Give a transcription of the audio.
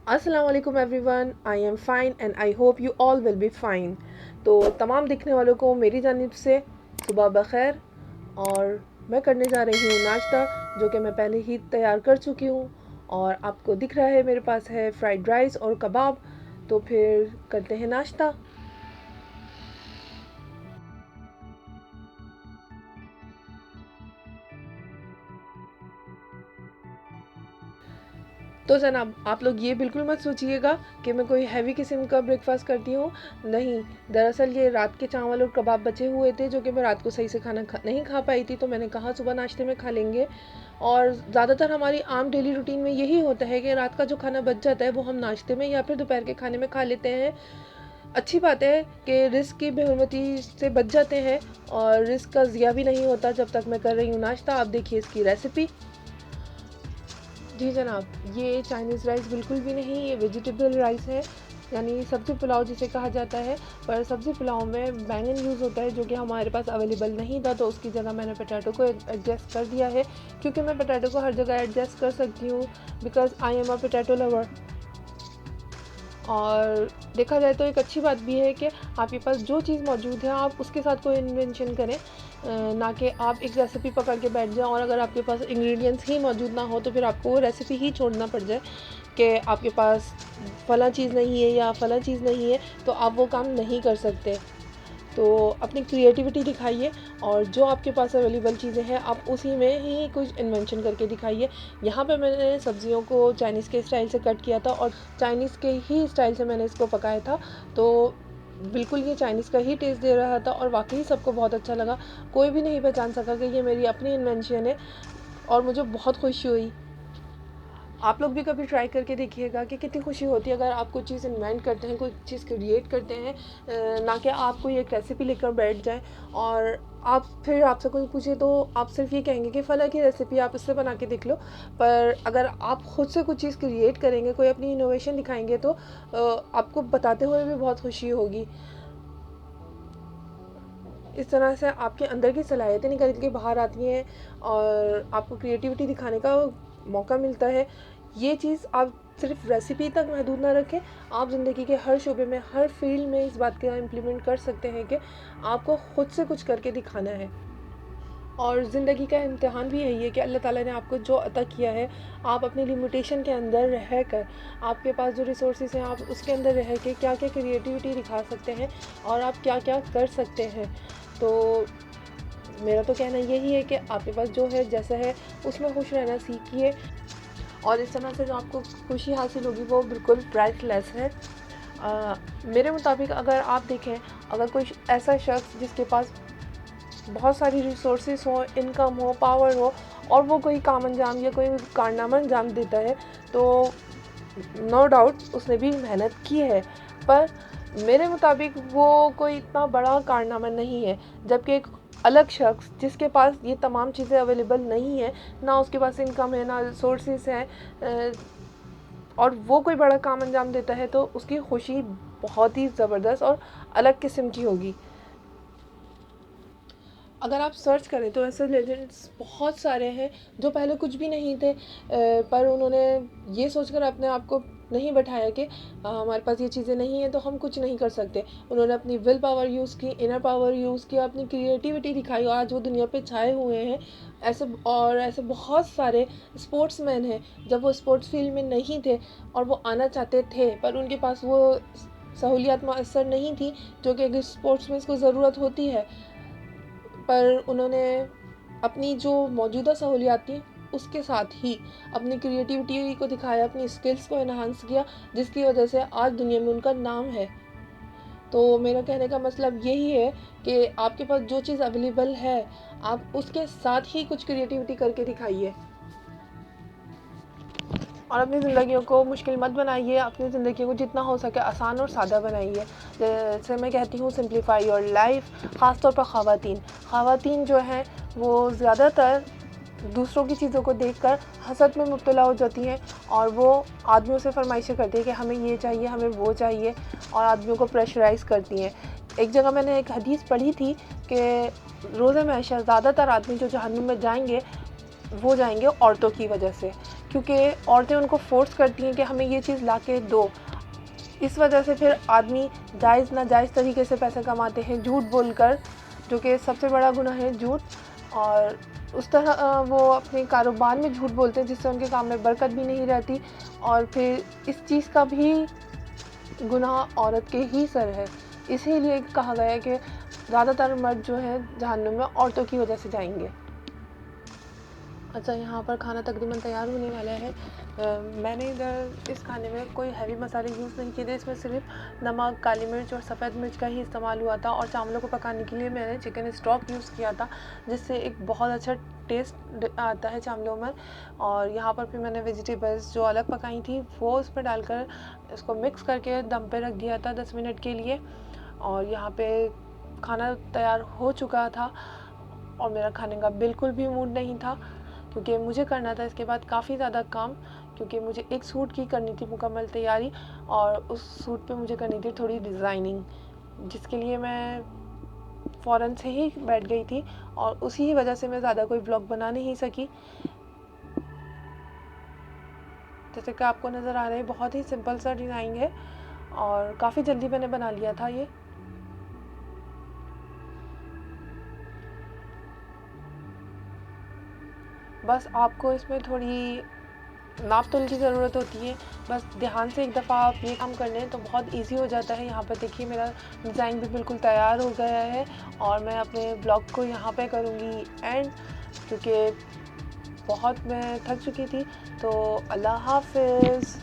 अस्सलाम वालेकुम everyone, I am fine and I hope you all will be fine. तो तमाम दिखने वालों को मेरी जानिब से सुबह बखैर। और मैं करने जा रही हूँ नाश्ता, जो कि मैं पहले ही तैयार कर चुकी हूँ। और आपको दिख रहा है मेरे पास है फ्राइड राइस और कबाब। तो फिर करते हैं नाश्ता। तो जनाब, आप लोग ये बिल्कुल मत सोचिएगा कि मैं कोई हैवी किस्म का ब्रेकफास्ट करती हूँ। नहीं, दरअसल ये रात के चावल और कबाब बचे हुए थे, जो कि मैं रात को सही से खाना नहीं खा पाई थी, तो मैंने कहा सुबह नाश्ते में खा लेंगे। और ज़्यादातर हमारी आम डेली रूटीन में यही होता है कि रात का जो खाना बच जाता है वो हम नाश्ते में या फिर दोपहर के खाने में खा लेते हैं। अच्छी बात है कि रिस्क की बेहुरमती से बच जाते हैं और रिस्क का ज़िया भी नहीं होता। जब तक मैं कर रही हूँ नाश्ता, आप देखिए इसकी रेसिपी। जी जनाब, ये चाइनीज़ राइस बिल्कुल भी नहीं, ये वेजिटेबल राइस है, यानी सब्ज़ी पुलाव जिसे कहा जाता है। पर सब्ज़ी पुलाव में बैंगन यूज़ होता है, जो कि हमारे पास अवेलेबल नहीं था, तो उसकी जगह मैंने पोटैटो को एडजस्ट कर दिया है, क्योंकि मैं पोटैटो को हर जगह एडजस्ट कर सकती हूँ, because I am a potato lover. और देखा जाए तो एक अच्छी बात भी है कि आपके पास जो चीज़ मौजूद है आप उसके साथ कोई इन्वेंशन करें, ना कि आप एक रेसिपी पकड़ के बैठ जाएं और अगर आपके पास इंग्रेडिएंट्स ही मौजूद ना हो तो फिर आपको वो रेसिपी ही छोड़ना पड़ जाए कि आपके पास फ़लाँ चीज़ नहीं है या फ़लाँ चीज़ नहीं है, तो आप वो काम नहीं कर सकते। तो अपनी क्रिएटिविटी दिखाइए और जो आपके पास अवेलेबल चीज़ें हैं आप उसी में ही कुछ इन्वेंशन करके दिखाइए। यहाँ पे मैंने सब्जियों को चाइनीज़ के स्टाइल से कट किया था और चाइनीज़ के ही स्टाइल से मैंने इसको पकाया था, तो बिल्कुल ये चाइनीज़ का ही टेस्ट दे रहा था और वाकई सबको बहुत अच्छा लगा। कोई भी नहीं पहचान सका कि ये मेरी अपनी इन्वेंशन है और मुझे बहुत खुशी हुई। आप लोग भी कभी ट्राई करके देखिएगा कि कितनी खुशी होती है अगर आप कोई चीज़ इन्वेंट करते हैं, कोई चीज़ क्रिएट करते हैं, ना कि आप कोई एक रेसिपी लेकर बैठ जाएं और आप फिर आपसे कोई पूछे तो आप सिर्फ ये कहेंगे कि फ़लाँ की रेसिपी आप इससे बना के देख लो। पर अगर आप खुद से कुछ चीज़ क्रिएट करेंगे, कोई अपनी इनोवेशन दिखाएंगे, तो आपको बताते हुए भी बहुत खुशी होगी। इस तरह से आपके अंदर की सलाहियतें निकल के बाहर आती हैं और आपको क्रिएटिविटी दिखाने का मौका मिलता है। ये चीज़ आप सिर्फ रेसिपी तक महदूद ना रखें, आप ज़िंदगी के हर शोबे में, हर फील्ड में इस बात का इम्प्लीमेंट कर सकते हैं कि आपको खुद से कुछ करके दिखाना है। और ज़िंदगी का इम्तिहान भी यही है कि अल्लाह ताला ने आपको जो अता किया है, आप अपनी लिमिटेशन के अंदर रह कर, आपके पास जो रिसोर्सेज हैं आप उसके अंदर रह के क्या क्या क्रिएटिविटी दिखा सकते हैं और आप क्या क्या कर सकते हैं। तो मेरा तो कहना यही है कि आपके पास जो है, जैसा है, उसमें खुश रहना सीखिए और इस तरह से जो आपको खुशी हासिल होगी वो बिल्कुल प्राइसलेस है। मेरे मुताबिक अगर आप देखें, अगर कोई ऐसा शख्स जिसके पास बहुत सारी रिसोर्सेज हो, इनकम हो, पावर हो और वो कोई काम अंजाम या कोई कारनामा अंजाम देता है, तो नो डाउट उसने भी मेहनत की है, पर मेरे मुताबिक वो कोई इतना बड़ा कारनामा नहीं है। जबकि एक अलग शख्स जिसके पास ये तमाम चीज़ें अवेलेबल नहीं है, ना उसके पास इनकम है, ना रिसोर्सेज हैं, और वो कोई बड़ा काम अंजाम देता है, तो उसकी खुशी बहुत ही ज़बरदस्त और अलग किस्म की होगी। अगर आप सर्च करें तो ऐसे लेजेंड्स बहुत सारे हैं जो पहले कुछ भी नहीं थे, पर उन्होंने ये सोचकर अपने आप को नहीं बैठाया कि हमारे पास ये चीज़ें नहीं हैं तो हम कुछ नहीं कर सकते। उन्होंने अपनी विल पावर यूज़ की, इनर पावर यूज़ किया, अपनी क्रिएटिविटी दिखाई और आज वो दुनिया पे छाए हुए हैं। ऐसे बहुत सारे स्पोर्ट्समैन हैं, जब वो स्पोर्ट्स फील्ड में नहीं थे और वो आना चाहते थे, पर उनके पास वो सहूलियात मैसर नहीं थी जो कि एक स्पोर्ट्समैन को ज़रूरत होती है, पर उन्होंने अपनी जो मौजूदा सहूलियात थी उसके साथ ही अपनी क्रिएटिविटी को दिखाया, अपनी स्किल्स को एनहांस किया, जिसकी वजह से आज दुनिया में उनका नाम है। तो मेरा कहने का मतलब यही है कि आपके पास जो चीज़ अवेलेबल है आप उसके साथ ही कुछ क्रिएटिविटी करके दिखाइए और अपनी ज़िंदगियों को मुश्किल मत बनाइए। अपनी ज़िंदगी को जितना हो सके आसान और सादा बनाइए। जैसे मैं कहती हूँ, सिंप्लीफाई योर लाइफ। ख़ास तौर पर ख़वातीन जो हैं वो ज़्यादातर दूसरों की चीज़ों को देखकर हसद में मुब्तला हो जाती हैं और वो आदमियों से फरमाइशें करती हैं कि हमें ये चाहिए, हमें वो चाहिए, और आदमियों को प्रेशराइज़ करती हैं। एक जगह मैंने एक हदीस पढ़ी थी कि रोज़े महशर ज़्यादातर आदमी जो जहन्नुम में जाएंगे वो जाएंगे औरतों की वजह से, क्योंकि औरतें उनको फ़ोर्स करती हैं कि हमें ये चीज़ ला के दो। इस वजह से फिर आदमी जायज़ नाजायज़ तरीके से पैसे कमाते हैं झूठ बोलकर, जो कि सबसे बड़ा गुनाह है झूठ। और उस तरह वो अपने कारोबार में झूठ बोलते हैं जिससे उनके काम में बरकत भी नहीं रहती, और फिर इस चीज़ का भी गुनाह औरत के ही सर है। इसीलिए कहा गया है कि ज़्यादातर मर्द जो हैं जहन्नुम में औरतों की वजह से जाएंगे। अच्छा, यहाँ पर खाना तकरीबन तैयार होने वाला है। मैंने इधर इस खाने में कोई हैवी मसाले यूज़ नहीं किए थे। इसमें सिर्फ नमक, काली मिर्च और सफ़ेद मिर्च का ही इस्तेमाल हुआ था। और चावलों को पकाने के लिए मैंने चिकन स्टॉक यूज़ किया था, जिससे एक बहुत अच्छा टेस्ट आता है चावलों में। और यहाँ पर फिर मैंने वेजिटेबल्स जो अलग पकाई थी वो उसमें डालकर इसको मिक्स करके दम पे रख दिया था 10 मिनट के लिए। और यहाँ पे खाना तैयार हो चुका था और मेरा खाने का बिल्कुल भी मूड नहीं था, क्योंकि मुझे करना था इसके बाद काफ़ी ज़्यादा काम, क्योंकि मुझे एक सूट की करनी थी मुकम्मल तैयारी, और उस सूट पे मुझे करनी थी थोड़ी डिज़ाइनिंग, जिसके लिए मैं फ़ौरन से ही बैठ गई थी और उसी वजह से मैं ज़्यादा कोई व्लॉग बना नहीं सकी। जैसे कि आपको नज़र आ रहा है, बहुत ही सिंपल सा डिज़ाइन है और काफ़ी जल्दी मैंने बना लिया था ये। बस आपको इसमें थोड़ी नाप तोल की ज़रूरत होती है। बस ध्यान से एक दफ़ा आप ये काम कर लें तो बहुत इजी हो जाता है। यहाँ पर देखिए मेरा डिज़ाइन भी बिल्कुल तैयार हो गया है और मैं अपने ब्लॉग को यहाँ पे करूँगी एंड, क्योंकि बहुत मैं थक चुकी थी। तो अल्लाह हाफ़िज़।